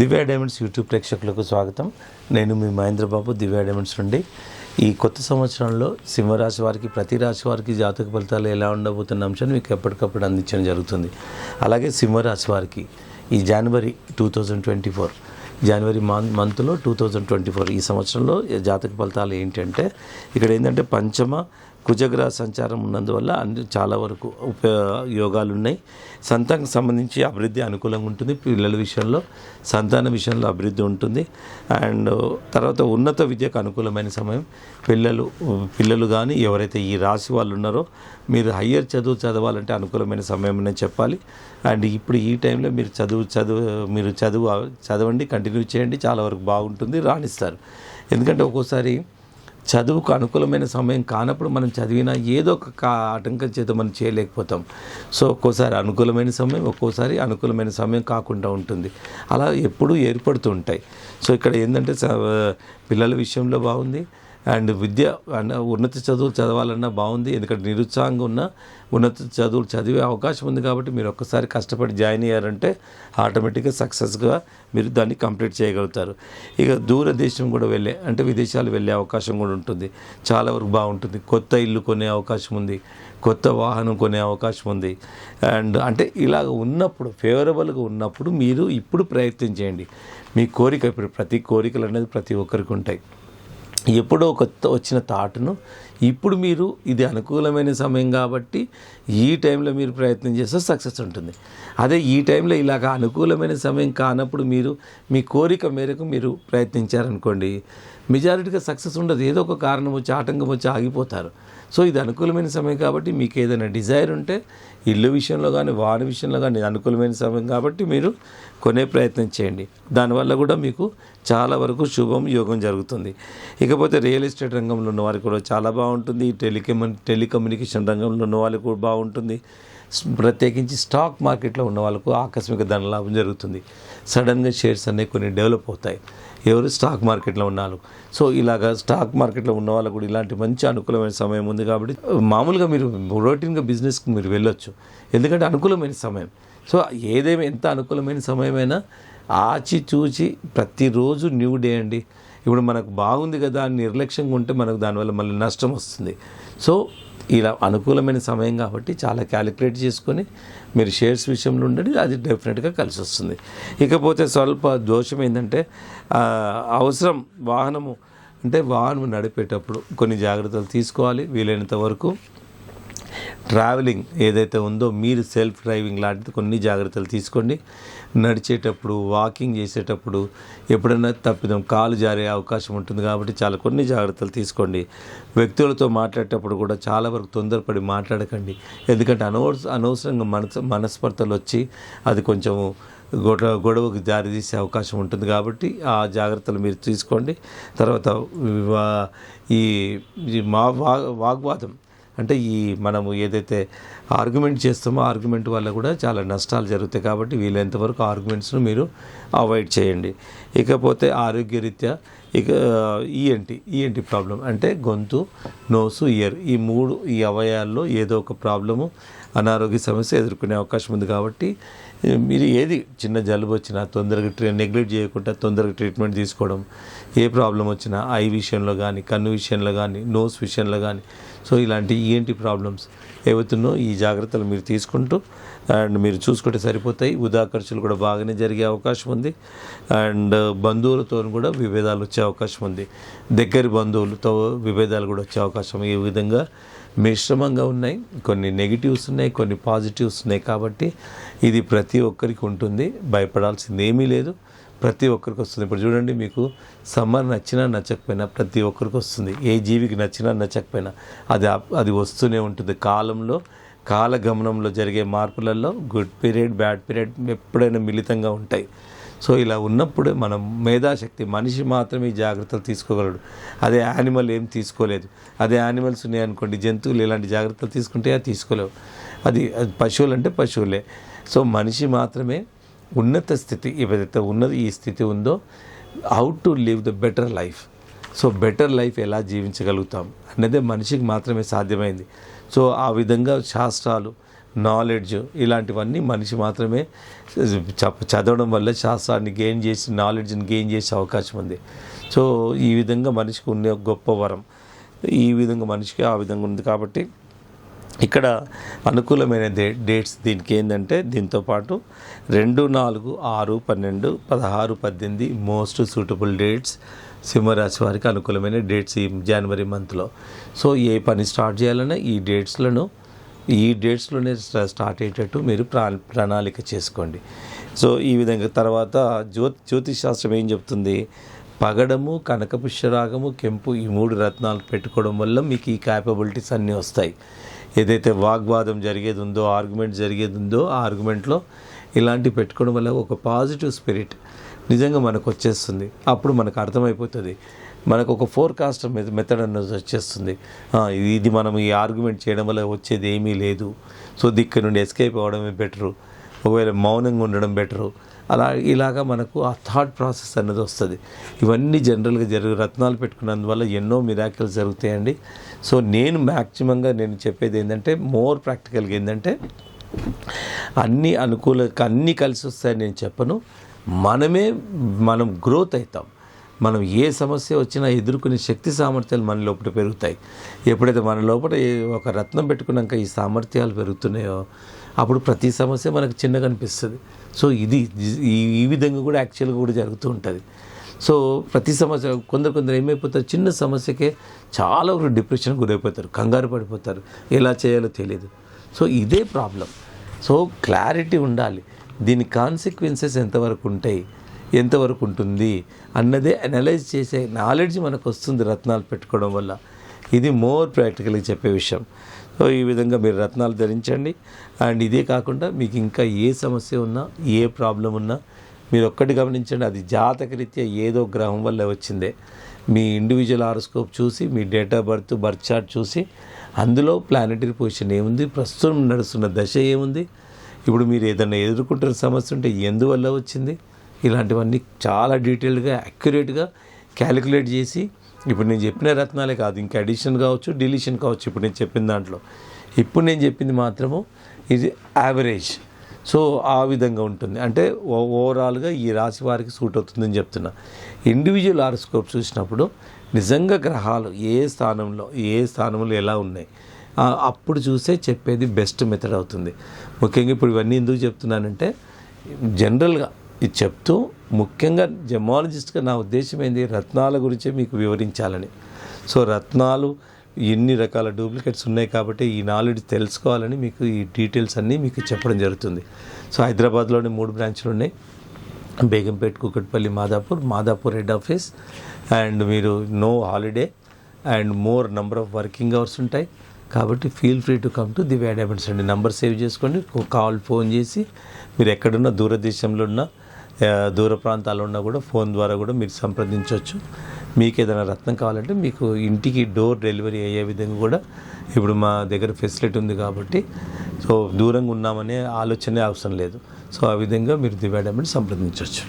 దివ్య diamonds YouTube ప్రేక్షకులకు స్వాగతం. నేను మీ మహేంద్ర బాబు, దివ్య డైమండ్స్ నుండి. ఈ కొత్త సంవత్సరంలో సింహరాశి వారికి, ప్రతి రాశి వారికి జాతక ఫలితాలు ఎలా ఉండబోతున్న అంశాన్ని మీకు ఎప్పటికప్పుడు అందించడం జరుగుతుంది. అలాగే సింహరాశి వారికి ఈ జనవరి 2024 జనవరి మంత్లో 2024 ఈ సంవత్సరంలో జాతక ఫలితాలు ఏంటంటే, ఇక్కడ ఏంటంటే పంచమ కుజగ్రహ సంచారం ఉన్నందువల్ల చాలా వరకు ఉపయోగాలు ఉన్నాయి. సంతానికి సంబంధించి అభివృద్ధి అనుకూలంగా ఉంటుంది. పిల్లల విషయంలో, సంతాన విషయంలో అభివృద్ధి ఉంటుంది. అండ్ తర్వాత ఉన్నత విద్యకు అనుకూలమైన సమయం. పిల్లలు కానీ ఎవరైతే ఈ రాశి వాళ్ళు ఉన్నారో మీరు హయ్యర్ చదవాలంటే అనుకూలమైన సమయం అని చెప్పాలి. అండ్ ఇప్పుడు ఈ టైంలో మీరు చదవండి, కంటిన్యూ చేయండి, చాలా వరకు బాగుంటుంది, రాణిస్తారు. ఎందుకంటే ఒక్కోసారి చదువుకు అనుకూలమైన సమయం కానప్పుడు మనం చదివినా ఏదో ఒక ఆటంకం చేత మనం చేయలేకపోతాం. సో ఒక్కోసారి అనుకూలమైన సమయం, ఒక్కోసారి అనుకూలమైన సమయం కాకుండా ఉంటుంది. అలా ఎప్పుడూ ఏర్పడుతూ ఉంటాయి. సో ఇక్కడ ఏంటంటే పిల్లల విషయంలో బాగుంది. అండ్ విద్య ఉన్నత చదువులు చదవాలన్నా బాగుంది. ఎందుకంటే నిరుత్సాహంగా ఉన్న ఉన్నత చదువులు చదివే అవకాశం ఉంది. కాబట్టి మీరు ఒక్కసారి కష్టపడి జాయిన్ అయ్యారంటే ఆటోమేటిక్గా సక్సెస్గా మీరు దాన్ని కంప్లీట్ చేయగలుగుతారు. ఇక దూరదేశం కూడా అంటే విదేశాలు వెళ్ళే అవకాశం కూడా ఉంటుంది. చాలా వరకు బాగుంటుంది. కొత్త ఇల్లు కొనే అవకాశం ఉంది, కొత్త వాహనం కొనే అవకాశం ఉంది. అండ్ అంటే ఇలాగ ఉన్నప్పుడు, ఫేవరబుల్గా ఉన్నప్పుడు మీరు ఇప్పుడు ప్రయత్నం చేయండి. మీ కోరిక, ఇప్పుడు ప్రతి కోరికలు అనేది ప్రతి ఒక్కరికి ఉంటాయి. ఎప్పుడో వచ్చిన థాట్ను ఇప్పుడు మీరు ఇది అనుకూలమైన సమయం కాబట్టి ఈ టైంలో మీరు ప్రయత్నం చేస్తే సక్సెస్ ఉంటుంది. అదే ఈ టైంలో ఇలాగ అనుకూలమైన సమయం కానప్పుడు మీరు మీ కోరిక మేరకు మీరు ప్రయత్నించారనుకోండి, మెజారిటీగా సక్సెస్ ఉండదు. ఏదో ఒక కారణం వచ్చి, ఆటంకం వచ్చి ఆగిపోతారు. సో ఇది అనుకూలమైన సమయం కాబట్టి మీకు ఏదైనా డిజైర్ ఉంటే ఇల్లు విషయంలో కానీ, వాహన విషయంలో కానీ అనుకూలమైన సమయం కాబట్టి మీరు కొనే ప్రయత్నం చేయండి. దానివల్ల కూడా మీకు చాలా వరకు శుభం, యోగం జరుగుతుంది. ఇకపోతే రియల్ ఎస్టేట్ రంగంలో ఉన్న వారికి కూడా చాలా బాగుంటుంది. టెలికమ్యూనికేషన్ రంగంలో ఉన్న వాళ్ళకి కూడా బాగుంటుంది. ప్రత్యేకించి స్టాక్ మార్కెట్లో ఉన్న వాళ్ళకు ఆకస్మిక ధనలాభం జరుగుతుంది. సడన్గా షేర్స్ అనేవి కొన్ని డెవలప్ అవుతాయి. ఎవరు స్టాక్ మార్కెట్లో ఉన్నారు. సో ఇలాగా స్టాక్ మార్కెట్లో ఉన్న వాళ్ళకు కూడా ఇలాంటి మంచి అనుకూలమైన సమయం ఉంది. కాబట్టి మామూలుగా మీరు రొటీన్గా బిజినెస్కి మీరు వెళ్ళొచ్చు. ఎందుకంటే అనుకూలమైన సమయం. సో ఏదేమి ఎంత అనుకూలమైన సమయమైనా ఆచి చూచి ప్రతిరోజు న్యూ డే అండి. ఇప్పుడు మనకు బాగుంది కదా అని నిర్లక్ష్యంగా ఉంటే మనకు దానివల్ల మళ్ళీ నష్టం వస్తుంది. సో ఇలా అనుకూలమైన సమయం కాబట్టి చాలా క్యాలిక్యులేట్ చేసుకొని మీరు షేర్స్ విషయంలో ఉండండి. అది డెఫినెట్గా కలిసి వస్తుంది. ఇకపోతే స్వల్ప దోషం ఏంటంటే వాహనం నడిపేటప్పుడు కొన్ని జాగ్రత్తలు తీసుకోవాలి. వీలైనంత వరకు ట్రావెలింగ్ ఏదైతే ఉందో మీరు సెల్ఫ్ డ్రైవింగ్ లాంటిది కొన్ని జాగ్రత్తలు తీసుకోండి. నడిచేటప్పుడు, వాకింగ్ చేసేటప్పుడు ఎప్పుడైనా తప్పిదం కాలు జారే అవకాశం ఉంటుంది. కాబట్టి చాలా కొన్ని జాగ్రత్తలు తీసుకోండి. వ్యక్తులతో మాట్లాడేటప్పుడు కూడా చాలా వరకు తొందరపడి మాట్లాడకండి. ఎందుకంటే అనవసరంగా మనస్పర్ధలు వచ్చి అది కొంచెం గొడవకు దారితీసే అవకాశం ఉంటుంది. కాబట్టి ఆ జాగ్రత్తలు మీరు తీసుకోండి. తర్వాత వాగ్వాదం అంటే మనము ఏదైతే ఆర్గ్యుమెంట్ చేస్తామో ఆర్గ్యుమెంట్ వల్ల కూడా చాలా నష్టాలు జరుగుతాయి. కాబట్టి వీలైనంత వరకు ఆర్గ్యుమెంట్స్ను మీరు అవాయిడ్ చేయండి. ఇకపోతే ఆరోగ్యరీత్యా ఈఎన్టీ ప్రాబ్లం అంటే గొంతు, నోసు, ఇయర్ ఈ అవయాల్లో ఏదో ఒక ప్రాబ్లము, అనారోగ్య సమస్య ఎదుర్కొనే అవకాశం ఉంది. కాబట్టి మీరు ఏది చిన్న జలుబు వచ్చినా తొందరగా నెగ్లెక్ట్ చేయకుండా తొందరగా ట్రీట్మెంట్ తీసుకోవడం. ఏ ప్రాబ్లం వచ్చినా ఐ విషయంలో కానీ, కన్ను విషయంలో కానీ, నోస్ విషయంలో కానీ, సో ఇలాంటి ఈఎన్టీ ప్రాబ్లమ్స్ ఏవైతున్నో ఈ జాగ్రత్తలు మీరు తీసుకుంటూ అండ్ మీరు చూసుకుంటే సరిపోతాయి. వృధా ఖర్చులు కూడా బాగానే జరిగే అవకాశం ఉంది. అండ్ బంధువులతో కూడా విభేదాలు వచ్చే అవకాశం ఉంది. దగ్గరి బంధువులతో విభేదాలు కూడా వచ్చే అవకాశం. ఈ విధంగా మిశ్రమంగా ఉన్నాయి. కొన్ని నెగిటివ్స్ ఉన్నాయి, కొన్ని పాజిటివ్స్ ఉన్నాయి. కాబట్టి ఇది ప్రతి ఒక్కరికి ఉంటుంది. భయపడాల్సింది ఏమీ లేదు. ప్రతి ఒక్కరికి వస్తుంది. ఇప్పుడు చూడండి, మీకు సమ్మర్ నచ్చినా నచ్చకపోయినా ప్రతి ఒక్కరికి వస్తుంది. ఏ జీవికి నచ్చినా నచ్చకపోయినా అది వస్తూనే ఉంటుంది. కాలగమనంలో జరిగే మార్పులలో గుడ్ పీరియడ్, బ్యాడ్ పీరియడ్ ఎప్పుడైనా మిళితంగా ఉంటాయి. సో ఇలా ఉన్నప్పుడు మనం మేధాశక్తి మనిషి మాత్రమే ఈ జాగ్రత్తలు తీసుకోగలడు. అదే యానిమల్ ఏం తీసుకోలేదు. అదే యానిమల్స్ ఉన్నాయనుకోండి, జంతువులు ఇలాంటి జాగ్రత్తలు తీసుకుంటే అది తీసుకోలేవు. అది పశువులు అంటే పశువులే. సో మనిషి మాత్రమే ఉన్నత స్థితి ఏదైతే ఉన్నది, ఈ స్థితి ఉందో, how to live the better life. So better life ఎలా జీవించగలుగుతాం అన్నదే మనిషికి మాత్రమే సాధ్యమైంది. సో ఆ విధంగా శాస్త్రాలు నాలెడ్జ్ ఇలాంటివన్నీ మనిషి మాత్రమే చదవడం వల్ల శాస్త్రాన్ని గెయిన్ చేసి నాలెడ్జ్ని గెయిన్ చేసే అవకాశం ఉంది. సో ఈ విధంగా మనిషికి ఉన్న గొప్ప వరం, ఈ విధంగా మనిషికి ఆ విధంగా ఉంది. కాబట్టి ఇక్కడ అనుకూలమైన డేట్స్ దీనికి ఏంటంటే దీంతోపాటు 2, 4, 6, 12, 16, 18 మోస్ట్ సూటబుల్ డేట్స్ సింహరాశి వారికి అనుకూలమైన డేట్స్ ఈ జనవరి మంత్లో. సో ఏ పని స్టార్ట్ చేయాలన్నా ఈ డేట్స్లోనే స్టార్ట్ అయ్యేటట్టు మీరు ప్రణాళిక చేసుకోండి. సో ఈ విధంగా తర్వాత జ్యోతిష్ శాస్త్రం ఏం చెప్తుంది, పగడము, కనకపుష్యరాగము, కెంపు ఈ 3 రత్నాలు పెట్టుకోవడం వల్ల మీకు ఈ క్యాపబిలిటీస్ అన్నీ వస్తాయి. ఏదైతే వాగ్వాదం జరిగేది ఉందో, ఆర్గ్యుమెంట్ జరిగేది ఉందో, ఆ ఆర్గ్యుమెంట్లో ఇలాంటివి పెట్టుకోవడం వల్ల ఒక పాజిటివ్ స్పిరిట్ నిజంగా మనకు వచ్చేస్తుంది. అప్పుడు మనకు అర్థమైపోతుంది, మనకు ఒక ఫోర్కాస్ట్ మెథడ్ అన్నది వచ్చేస్తుంది. ఇది మనం ఈ ఆర్గ్యుమెంట్ చేయడం వల్ల వచ్చేది ఏమీ లేదు, సో దిక్కు నుండి ఎస్కేప్ అవ్వడమే బెటరు, ఒకవేళ మౌనంగా ఉండడం బెటరు. ఇలాగా మనకు ఆ థాట్ ప్రాసెస్ అన్నది వస్తుంది. ఇవన్నీ జనరల్గా రత్నాలు పెట్టుకున్నందువల్ల ఎన్నో మిరాకిల్స్ జరుగుతాయండి. సో నేను మ్యాక్సిమంగా నేను చెప్పేది ఏంటంటే, మోర్ ప్రాక్టికల్గా ఏంటంటే, అన్నీ కలిసి వస్తాయని నేను చెప్పను. మనం గ్రోత్ అవుతాం. మనం ఏ సమస్య వచ్చినా ఎదుర్కొనే శక్తి సామర్థ్యాలు మన లోపల పెరుగుతాయి. ఎప్పుడైతే మన లోపల ఒక రత్నం పెట్టుకున్నాక ఈ సామర్థ్యాలు పెరుగుతున్నాయో అప్పుడు ప్రతి సమస్య మనకు చిన్నగా అనిపిస్తుంది. సో ఈ విధంగా కూడా యాక్చువల్గా కూడా జరుగుతూ ఉంటుంది. సో ప్రతి సమస్య కొందరు ఏమైపోతారు, చిన్న సమస్యకే చాలా డిప్రెషన్ గురైపోతారు, కంగారు పడిపోతారు, ఎలా చేయాలో తెలియదు. సో ఇదే ప్రాబ్లం. సో క్లారిటీ ఉండాలి, దీని కాన్సిక్వెన్సెస్ ఎంతవరకు ఉంటాయి, ఎంతవరకు ఉంటుంది అన్నదే అనలైజ్ చేసే నాలెడ్జ్ మనకు వస్తుంది రత్నాలు పెట్టుకోవడం వల్ల. ఇది మోర్ ప్రాక్టికల్గా చెప్పే విషయం. సో ఈ విధంగా మీరు రత్నాలు ధరించండి. అండ్ ఇదే కాకుండా మీకు ఇంకా ఏ సమస్య ఉన్నా, ఏ ప్రాబ్లం ఉన్నా మీరు ఒక్కటి గమనించండి, అది జాతకరీత్యా ఏదో గ్రహం వల్ల వచ్చిందే. మీ ఇండివిజువల్ హారోస్కోప్ చూసి, మీ డేట్ ఆఫ్ బర్త్ చార్ట్ చూసి, అందులో ప్లానెటరీ పొజిషన్ ఏముంది, ప్రస్తుతం నడుస్తున్న దశ ఏముంది, ఇప్పుడు మీరు ఏదైనా ఎదుర్కొంటున్న సమస్య ఉంటే ఎందువల్ల వచ్చింది, ఇలాంటివన్నీ చాలా డీటెయిల్డ్గా యాక్యురేట్గా క్యాలిక్యులేట్ చేసి, ఇప్పుడు నేను చెప్పిన రత్నాలే కాదు, ఇంకా అడిషన్ కావచ్చు, డిలీషన్ కావచ్చు. ఇప్పుడు నేను చెప్పిన దాంట్లో ఇప్పుడు నేను చెప్పింది మాత్రము ఇది యావరేజ్. సో ఆ విధంగా ఉంటుంది. అంటే ఓవరాల్గా ఈ రాశి వారికి సూట్ అవుతుందని చెప్తున్నా. ఇండివిజువల్ హారోస్కోప్ చూసినప్పుడు నిజంగా గ్రహాలు ఏ స్థానంలో ఎలా ఉన్నాయి అప్పుడు చూసే చెప్పేది బెస్ట్ మెథడ్ అవుతుంది. ముఖ్యంగా ఇప్పుడు ఇవన్నీ ఎందుకు చెప్తున్నానంటే, జనరల్గా ఇది చెప్తూ ముఖ్యంగా జెమాలజిస్ట్గా నా ఉద్దేశం ఏంది, రత్నాల గురించే మీకు వివరించాలని. సో రత్నాలు ఎన్ని రకాల డూప్లికేట్స్ ఉన్నాయి కాబట్టి ఈ నాలెడ్జ్ తెలుసుకోవాలని మీకు ఈ డీటెయిల్స్ అన్నీ మీకు చెప్పడం జరుగుతుంది. సో హైదరాబాద్లోని 3 బ్రాంచ్లు ఉన్నాయి, Begumpet, Kukatpally, Madhapur head office. And మీరు no holiday and more number of working hours ఉంటాయి. కాబట్టి feel free to come to Divya diamonds అండి. నెంబర్ సేవ్ చేసుకోండి, ఫోన్ చేసి మీరు ఎక్కడున్నా, దూరదేశంలో ఉన్నా, దూర ప్రాంతాల్లో ఉన్నా కూడా ఫోన్ ద్వారా కూడా మీరు సంప్రదించవచ్చు. మీకు ఏదైనా రత్నం కావాలంటే మీకు ఇంటికి డోర్ డెలివరీ అయ్యే విధంగా కూడా ఇప్పుడు మా దగ్గర ఫెసిలిటీ ఉంది. కాబట్టి సో దూరంగా ఉన్నామనే ఆలోచనే అవసరం లేదు. సో ఆ విధంగా మీరు దివ్య డైమండ్స్ సంప్రదించవచ్చు.